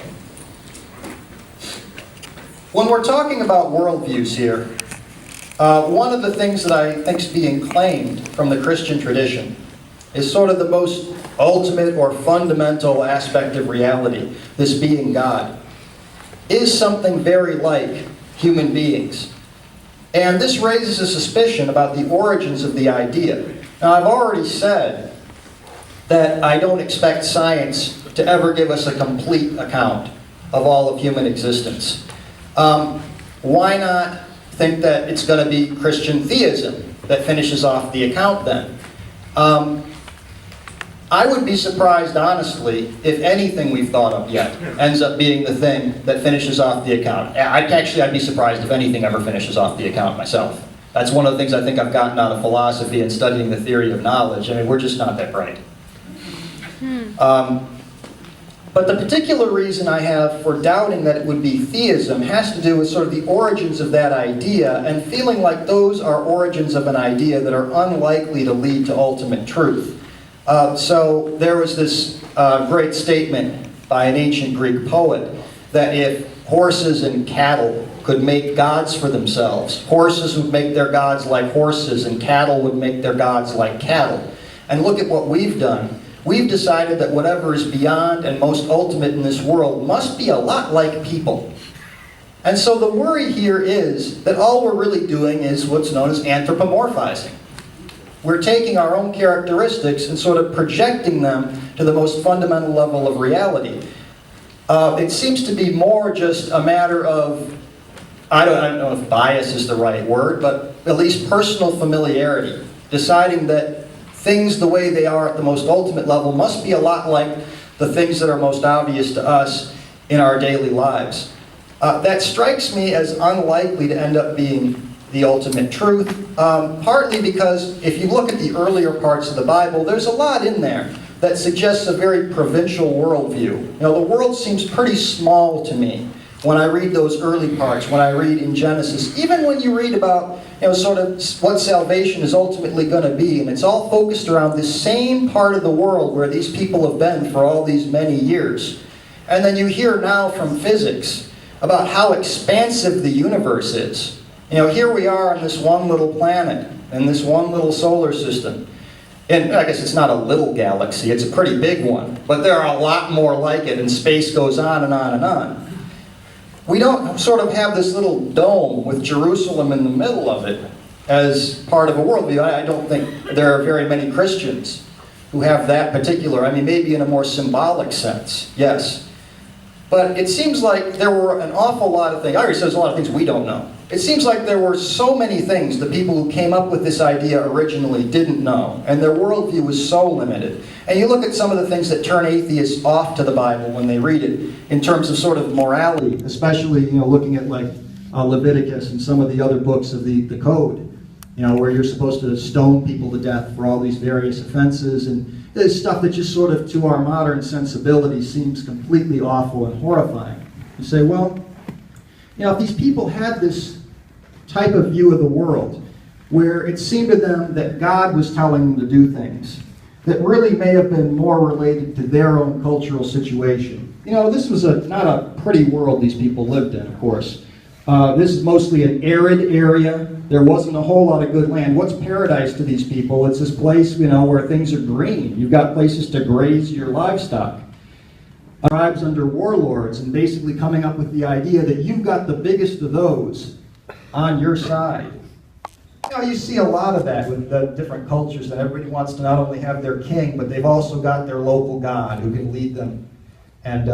When we're talking about worldviews here, one of the things that I think is being claimed from the Christian tradition is sort of the most ultimate or fundamental aspect of reality, this being God, is something very like human beings. And this raises a suspicion about the origins of the idea. Now, I've already said that I don't expect science to ever give us a complete account of all of human existence. Why not think that it's going to be Christian theism that finishes off the account then. I would be surprised, honestly, if anything we've thought of yet ends up being the thing that finishes off the account. I'd be surprised if anything ever finishes off the account myself. That's one of the things I think I've gotten out of philosophy and studying the theory of knowledge. I mean, we're just not that bright. But the particular reason I have for doubting that it would be theism has to do with sort of the origins of that idea and feeling like those are origins of an idea that are unlikely to lead to ultimate truth. So there was this great statement by an ancient Greek poet that if horses and cattle could make gods for themselves, horses would make their gods like horses and cattle would make their gods like cattle. And look at what we've done. We've decided that whatever is beyond and most ultimate in this world must be a lot like people. And so the worry here is that all we're really doing is what's known as anthropomorphizing. We're taking our own characteristics and sort of projecting them to the most fundamental level of reality. It seems to be more just a matter of, I don't know if bias is the right word, but at least personal familiarity. Deciding that things the way they are at the most ultimate level must be a lot like the things that are most obvious to us in our daily lives. That strikes me as unlikely to end up being the ultimate truth, partly because if you look at the earlier parts of the Bible, there's a lot in there that suggests a very provincial worldview. You know, the world seems pretty small to me when I read those early parts, when I read in Genesis, even when you read about, sort of what salvation is ultimately going to be, and it's all focused around this same part of the world where these people have been for all these many years. And then you hear now from physics about how expansive the universe is. Here we are on this one little planet, in this one little solar system. And I guess it's not a little galaxy, it's a pretty big one. But there are a lot more like it, and space goes on and on and on. We don't sort of have this little dome with Jerusalem in the middle of it as part of a worldview. I don't think there are very many Christians who have that particular, maybe in a more symbolic sense, yes. But it seems like there were an awful lot of things. I already said there's a lot of things we don't know. It seems like there were so many things the people who came up with this idea originally didn't know, and their worldview was so limited. And you look at some of the things that turn atheists off to the Bible when they read it, in terms of sort of morality, especially looking at like Leviticus and some of the other books of the code, where you're supposed to stone people to death for all these various offenses, and there's stuff that just sort of to our modern sensibility seems completely awful and horrifying. You say, well, if these people had this type of view of the world where it seemed to them that God was telling them to do things that really may have been more related to their own cultural situation. This was not a pretty world these people lived in, of course. This is mostly an arid area. There wasn't a whole lot of good land. What's paradise to these people? It's this place, where things are green. You've got places to graze your livestock. Tribes under warlords, and basically coming up with the idea that you've got the biggest of those on your side. You see a lot of that with the different cultures, that everybody wants to not only have their king, but they've also got their local god who can lead them and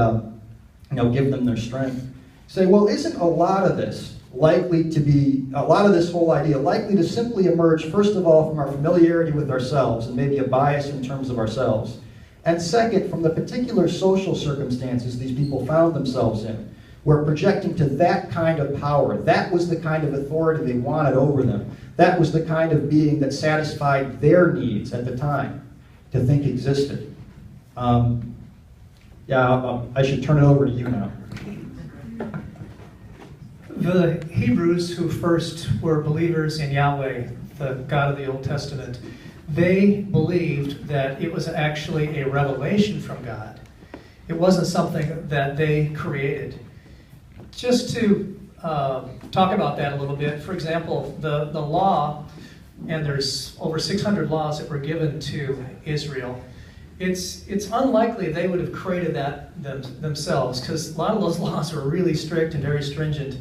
give them their strength. Say, well, isn't a lot of this whole idea likely to simply emerge, first of all, from our familiarity with ourselves and maybe a bias in terms of ourselves, and second, from the particular social circumstances these people found themselves in, where projecting to that kind of power, that was the kind of authority they wanted over them. That was the kind of being that satisfied their needs at the time to think existed. I should turn it over to you now. The Hebrews who first were believers in Yahweh, the God of the Old Testament, they believed that it was actually a revelation from God. It wasn't something that they created. Just to talk about that a little bit, for example, the law, and there's over 600 laws that were given to Israel, it's unlikely they would have created that themselves, because a lot of those laws were really strict and very stringent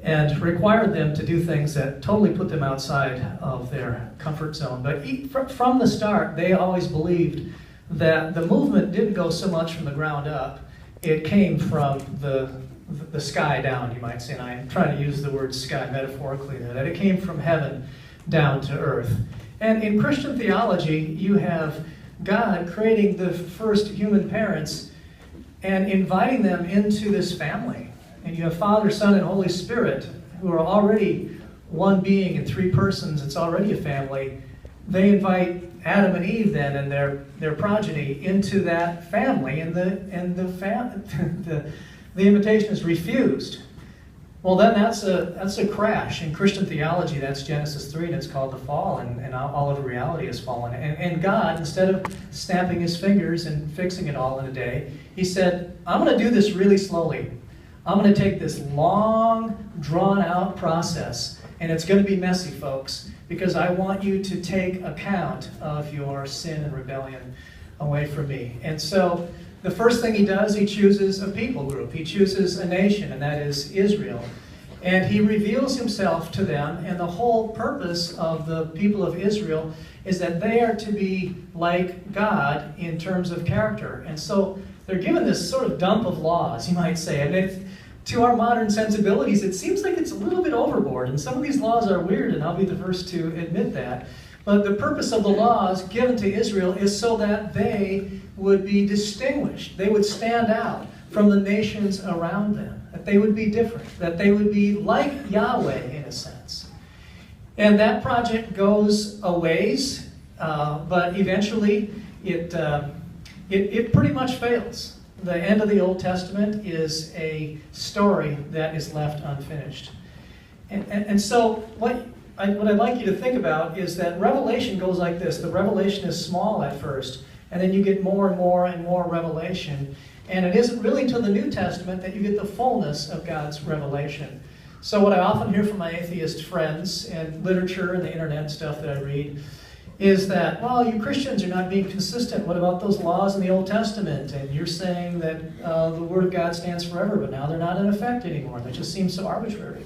and required them to do things that totally put them outside of their comfort zone. But from the start, they always believed that the movement didn't go so much from the ground up. It came from the sky down, you might say, and I'm trying to use the word sky metaphorically there, that it came from heaven, down to earth. And in Christian theology, you have God creating the first human parents and inviting them into this family. And you have Father, Son, and Holy Spirit, who are already one being in three persons. It's already a family. They invite Adam and Eve then and their progeny into that family, and the invitation is refused. Well, then that's a crash. In Christian theology, that's Genesis 3, and it's called the fall, and all of reality has fallen. And God, instead of snapping his fingers and fixing it all in a day, he said, I'm going to do this really slowly. I'm going to take this long, drawn-out process, and it's going to be messy, folks, because I want you to take account of your sin and rebellion away from me. And so the first thing he does, he chooses a people group. He chooses a nation, and that is Israel. And he reveals himself to them, and the whole purpose of the people of Israel is that they are to be like God in terms of character. And so they're given this sort of dump of laws, you might say. And to our modern sensibilities, it seems like it's a little bit overboard, and some of these laws are weird, and I'll be the first to admit that. But the purpose of the laws given to Israel is so that they would be distinguished. They would stand out from the nations around them, that they would be different, that they would be like Yahweh in a sense. And that project goes a ways, but eventually it pretty much fails. The end of the Old Testament is a story that is left unfinished. And so what I'd like you to think about is that Revelation goes like this. The revelation is small at first, and then you get more and more and more revelation. And it isn't really until the New Testament that you get the fullness of God's revelation. So what I often hear from my atheist friends and literature and the internet stuff that I read is that, well, you Christians are not being consistent. What about those laws in the Old Testament? And you're saying that the Word of God stands forever, but now they're not in effect anymore. They just seem so arbitrary.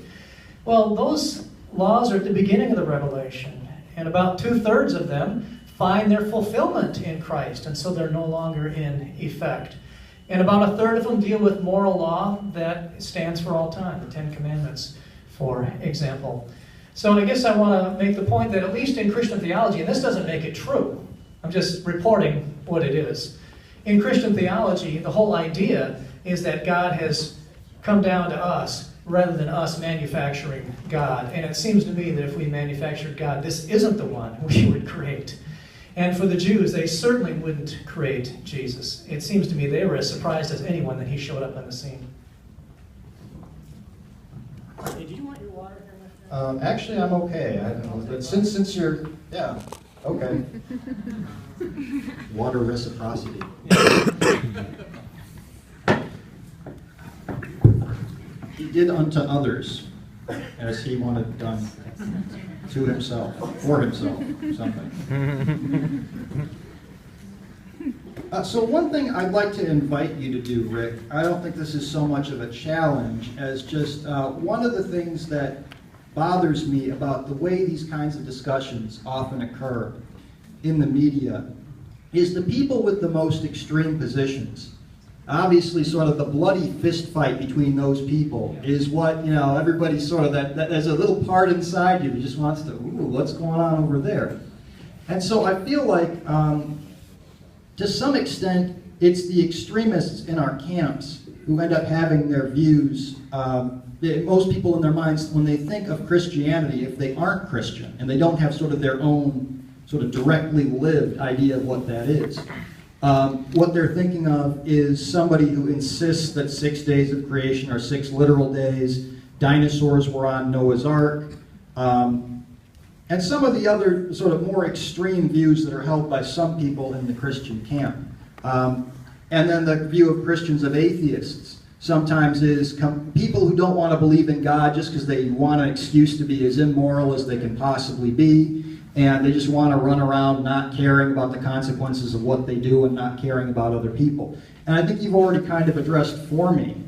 Well, those laws are at the beginning of the Revelation, and about 2/3 of them find their fulfillment in Christ, and so they're no longer in effect. And about 1/3 of them deal with moral law that stands for all time, the Ten Commandments, for example. So I guess I want to make the point that at least in Christian theology, and this doesn't make it true, I'm just reporting what it is. In Christian theology, the whole idea is that God has come down to us rather than us manufacturing God. And it seems to me that if we manufactured God, this isn't the one we would create. And for the Jews, they certainly wouldn't create Jesus. It seems to me they were as surprised as anyone that he showed up on the scene. Hey, do you want your water here, my friend? Actually, I'm okay. I don't know, but since you're, yeah, okay. Water reciprocity. He did unto others as he wanted done to himself, for himself, something. So one thing I'd like to invite you to do, Rick, I don't think this is so much of a challenge as just one of the things that bothers me about the way these kinds of discussions often occur in the media is the people with the most extreme positions. Obviously, sort of the bloody fist fight between those people is what, you know, everybody sort of, that there's a little part inside you that just wants to, ooh, what's going on over there? And so I feel like, to some extent, it's the extremists in our camps who end up having their views. Most people in their minds, when they think of Christianity, if they aren't Christian, and they don't have sort of their own sort of directly lived idea of what that is, what they're thinking of is somebody who insists that 6 days of creation are 6 literal days, dinosaurs were on Noah's Ark, and some of the other sort of more extreme views that are held by some people in the Christian camp. And then the view of Christians of atheists sometimes is people who don't want to believe in God just because they want an excuse to be as immoral as they can possibly be, and they just want to run around not caring about the consequences of what they do and not caring about other people. And I think you've already kind of addressed for me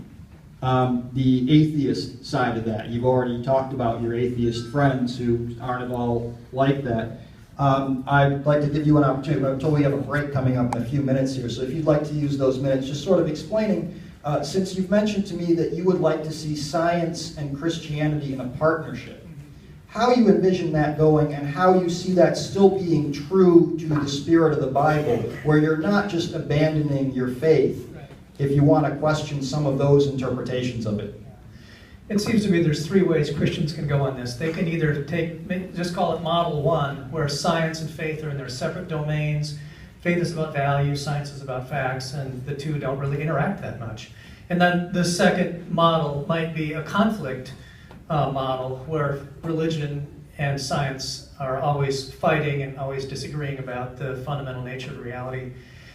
the atheist side of that. You've already talked about your atheist friends who aren't at all like that. I'd like to give you an opportunity. I'm told we have a break coming up in a few minutes here, so if you'd like to use those minutes, just sort of explaining, since you've mentioned to me that you would like to see science and Christianity in a partnership, how you envision that going and how you see that still being true to the spirit of the Bible, where you're not just abandoning your faith if you want to question some of those interpretations of it. It seems to me there's three ways Christians can go on this. They can either just call it Model 1, where science and faith are in their separate domains. Faith is about value, science is about facts, and the two don't really interact that much. And then the second model might be a conflict model, where religion and science are always fighting and always disagreeing about the fundamental nature of reality.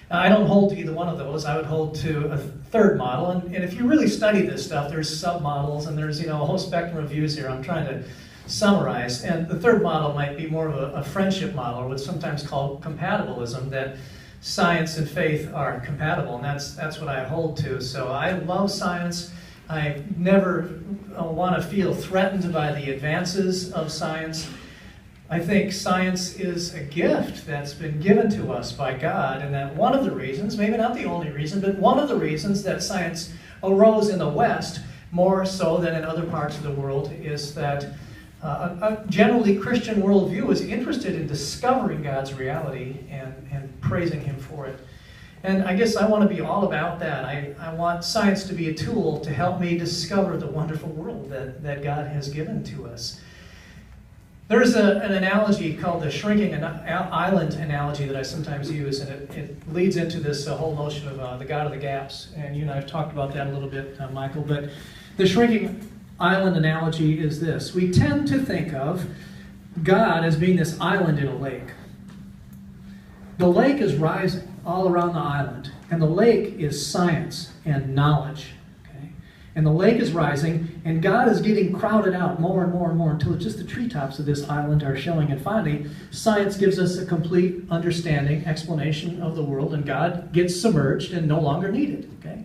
Now, I don't hold to either one of those. I would hold to a third model. And if you really study this stuff, there's submodels and there's a whole spectrum of views here I'm trying to summarize. And the third model might be more of a friendship model, or what's sometimes called compatibilism, that science and faith are compatible, and that's what I hold to. So I love science. I never want to feel threatened by the advances of science. I think science is a gift that's been given to us by God, and that one of the reasons, maybe not the only reason, but one of the reasons that science arose in the West more so than in other parts of the world is that a generally Christian worldview is interested in discovering God's reality and praising Him for it. And I guess I want to be all about that. I want science to be a tool to help me discover the wonderful world that God has given to us. There's an analogy called the shrinking island analogy that I sometimes use, and it leads into this whole notion of the God of the gaps. And you and I have talked about that a little bit, Michael. But the shrinking island analogy is this. We tend to think of God as being this island in a lake. The lake is rising all around the island, and the lake is science and knowledge. Okay? And the lake is rising, and God is getting crowded out more and more and more until just the treetops of this island are showing. And finally, science gives us a complete understanding, explanation of the world, and God gets submerged and no longer needed. Okay?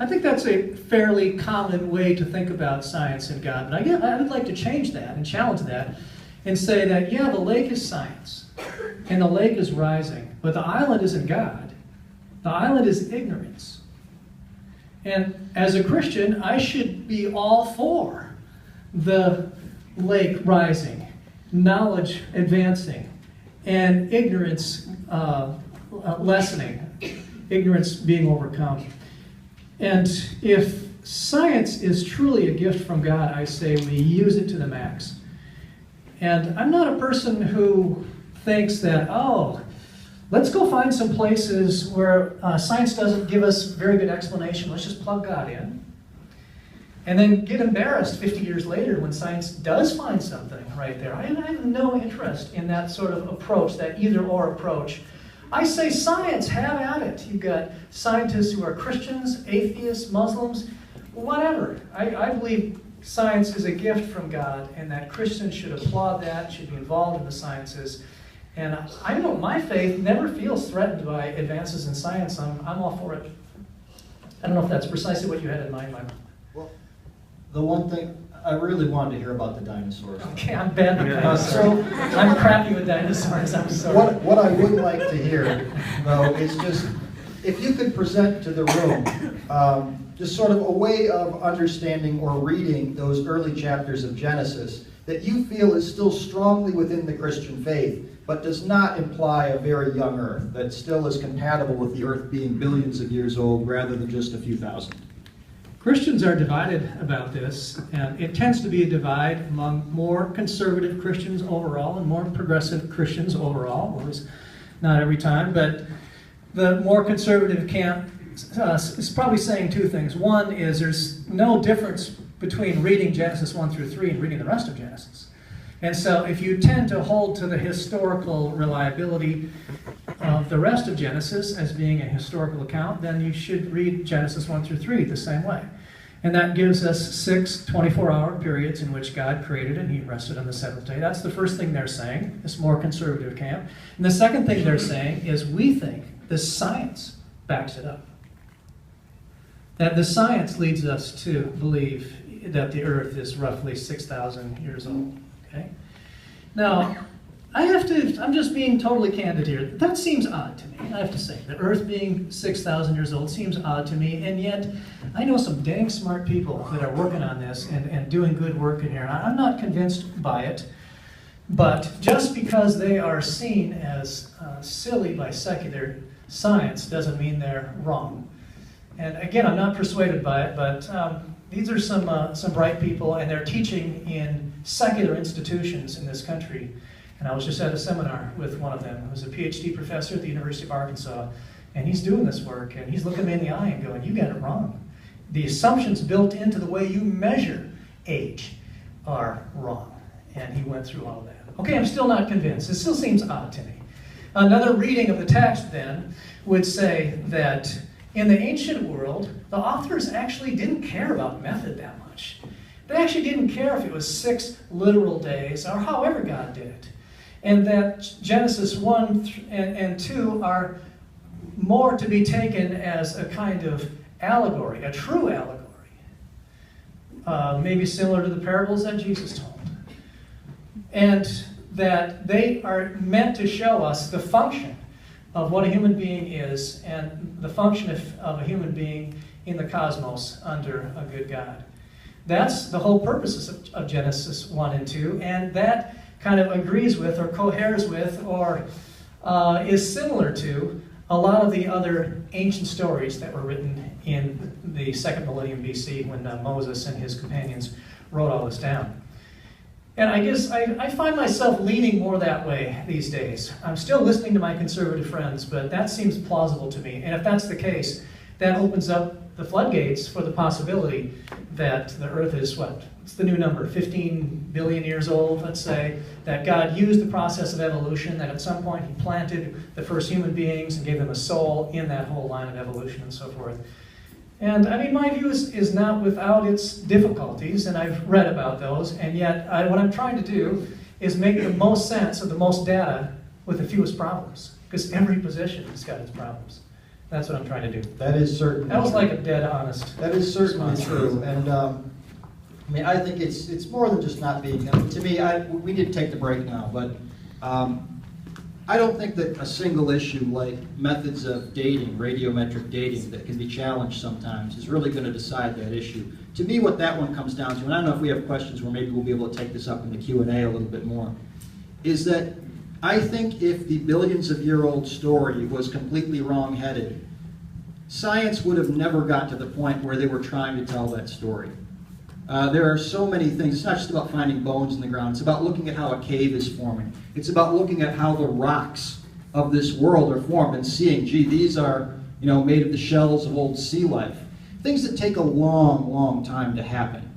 I think that's a fairly common way to think about science and God. But I would like to change that and challenge that and say that, yeah, the lake is science and the lake is rising, but the island isn't God. The island is ignorance. And as a Christian, I should be all for the lake rising, knowledge advancing, and ignorance lessening, ignorance being overcome. And if science is truly a gift from God, I say we use it to the max. And I'm not a person who thinks that, let's go find some places where science doesn't give us very good explanation. Let's just plug God in. And then get embarrassed 50 years later when science does find something right there. I have no interest in that sort of approach, that either-or approach. I say science, have at it. You've got scientists who are Christians, atheists, Muslims, whatever. I believe science is a gift from God, and that Christians should applaud that, should be involved in the sciences. And I know my faith never feels threatened by advances in science. I'm all for it. I don't know if that's precisely what you had in mind, Michael. Well, the one thing, I really wanted to hear about the dinosaurs. Okay, I'm bad with dinosaurs. I'm crappy with dinosaurs, I'm sorry. What I would like to hear, though, is just, if you could present to the room just sort of a way of understanding or reading those early chapters of Genesis that you feel is still strongly within the Christian faith, but does not imply a very young earth, that still is compatible with the earth being billions of years old rather than just a few thousand. Christians are divided about this, and it tends to be a divide among more conservative Christians overall and more progressive Christians overall. Well, it's not every time, but the more conservative camp is probably saying two things. One is there's no difference between reading Genesis 1 through 3 and reading the rest of Genesis. And so if you tend to hold to the historical reliability of the rest of Genesis as being a historical account, then you should read Genesis 1 through 3 the same way. And that gives us 6 24-hour periods in which God created and He rested on the seventh day. That's the first thing they're saying, this more conservative camp. And the second thing they're saying is we think the science backs it up. That the science leads us to believe that the earth is roughly 6,000 years old. Okay? Now, I'm just being totally candid here. That seems odd to me, I have to say. The earth being 6,000 years old seems odd to me, and yet I know some dang smart people that are working on this and doing good work in here. I'm not convinced by it. But just because they are seen as silly by secular science doesn't mean they're wrong. And again, I'm not persuaded by it, but these are some bright people, and they're teaching in secular institutions in this country. And I was just at a seminar with one of them, who's a PhD professor at the University of Arkansas, and he's doing this work, and he's looking me in the eye and going, "You got it wrong. The assumptions built into the way you measure age are wrong." And he went through all of that. Okay, I'm still not convinced. It still seems odd to me. Another reading of the text then would say that in the ancient world, the authors actually didn't care about method that much. They actually didn't care if it was 6 literal days or however God did it. And that Genesis 1 and 2 are more to be taken as a kind of allegory, a true allegory. Maybe similar to the parables that Jesus told. And that they are meant to show us the function of what a human being is and the function of a human being in the cosmos under a good God. That's the whole purpose of Genesis 1 and 2, and that kind of agrees with or coheres with or is similar to a lot of the other ancient stories that were written in the 2nd millennium BC when Moses and his companions wrote all this down. And I guess I find myself leaning more that way these days. I'm still listening to my conservative friends, but that seems plausible to me. And if that's the case, that opens up the floodgates for the possibility that the Earth is what? What's the new number? 15 billion years old, let's say. That God used the process of evolution, that at some point He planted the first human beings and gave them a soul in that whole line of evolution and so forth. And I mean, my view is not without its difficulties, and I've read about those, and yet what I'm trying to do is make the most sense of the most data with the fewest problems, because every position has got its problems. That's what I'm trying to do. That is certainly That was true. like a dead honest. That is certainly response. true, and I mean, I think it's more than just not being. To me, we did take the break now, but I don't think that a single issue like methods of dating, radiometric dating, that can be challenged sometimes, is really going to decide that issue. To me, what that one comes down to, and I don't know if we have questions where maybe we'll be able to take this up in the Q&A a little bit more, is that I think if the billions-of-year-old story was completely wrong-headed, science would have never got to the point where they were trying to tell that story. There are so many things. It's not just about finding bones in the ground. It's about looking at how a cave is forming. It's about looking at how the rocks of this world are formed and seeing, gee, these are, made of the shells of old sea life. Things that take a long, long time to happen.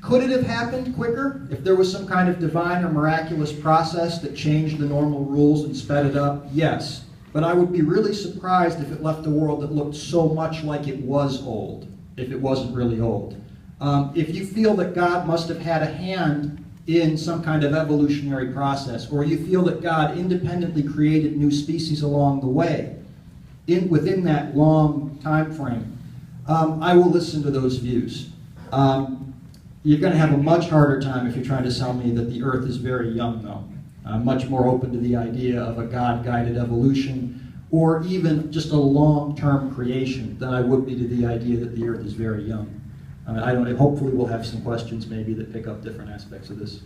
Could it have happened quicker if there was some kind of divine or miraculous process that changed the normal rules and sped it up? Yes. But I would be really surprised if it left a world that looked so much like it was old, if it wasn't really old. If you feel that God must have had a hand in some kind of evolutionary process, or you feel that God independently created new species along the way, within that long time frame, I will listen to those views. You're going to have a much harder time if you're trying to tell me that the Earth is very young, though. I'm much more open to the idea of a God-guided evolution, or even just a long-term creation, than I would be to the idea that the Earth is very young. Hopefully we'll have some questions maybe that pick up different aspects of this.